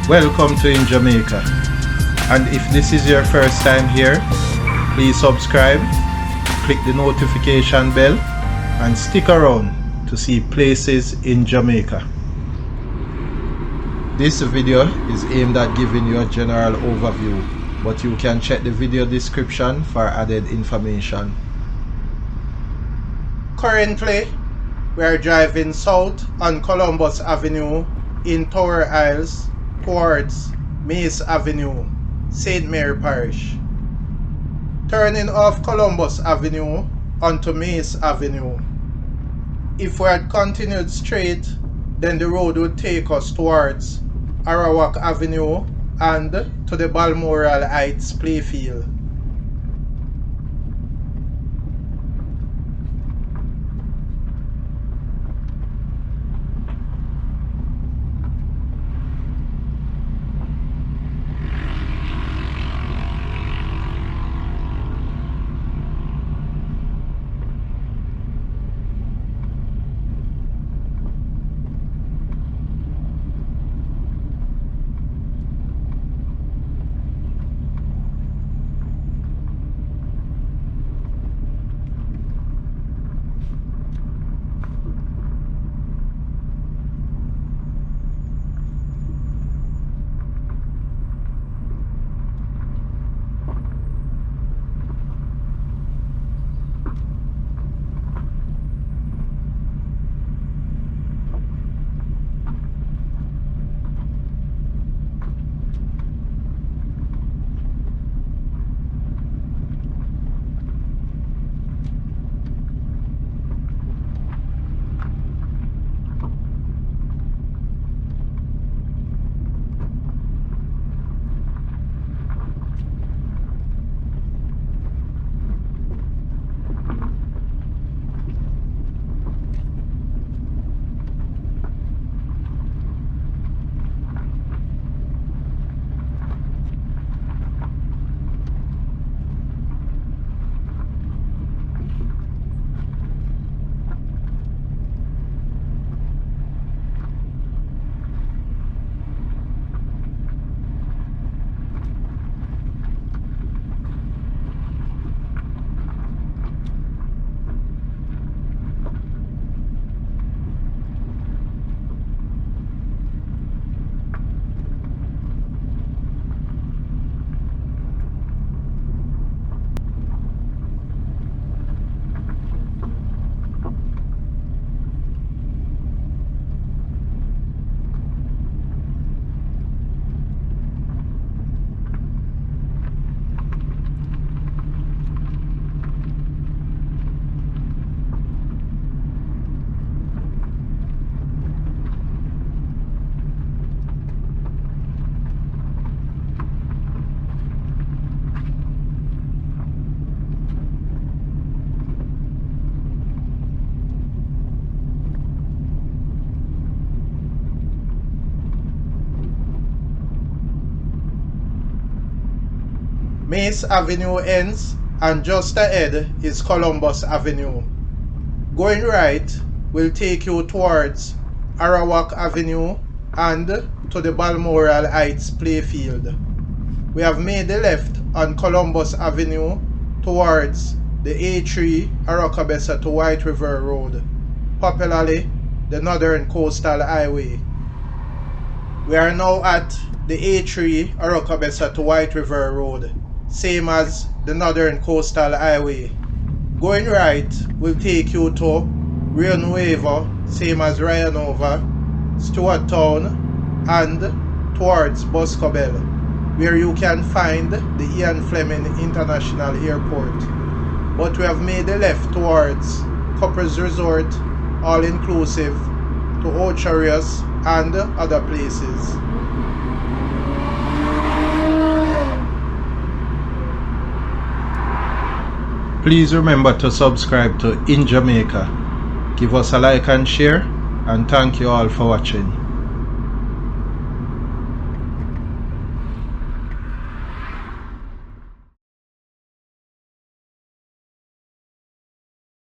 Welcome to InJamaica, and if this is your first time here, please subscribe, click the notification bell and stick around to see places in Jamaica. This video is aimed at giving you a general overview, but you can check the video description for added information. Currently, we are driving south on Columbus Avenue in Tower Isles towards Mais Avenue, St. Mary Parish. Turning off Columbus Avenue onto Mais Avenue. If we had continued straight, then the road would take us towards Arawak Avenue and to the Balmoral Heights Playfield. Mais Avenue ends and just ahead is Columbus Avenue. Going right will take you towards Arawak Avenue and to the Balmoral Heights Playfield. We have made the left on Columbus Avenue towards the A3 Oracabessa to White River Road, popularly the Northern Coastal Highway. We are now at the A3 Oracabessa to White River Road, same as the Northern Coastal Highway. Going right will take you to Rio Nuevo, same as Rio Nuevo, Stewart Town, and towards Boscobel, where you can find the Fleming International Airport. But we have made the left towards Couples Resort, all inclusive, to Ocho Rios and other places. Please remember to subscribe to InJamaica. Give us a like and share, and thank you all for watching.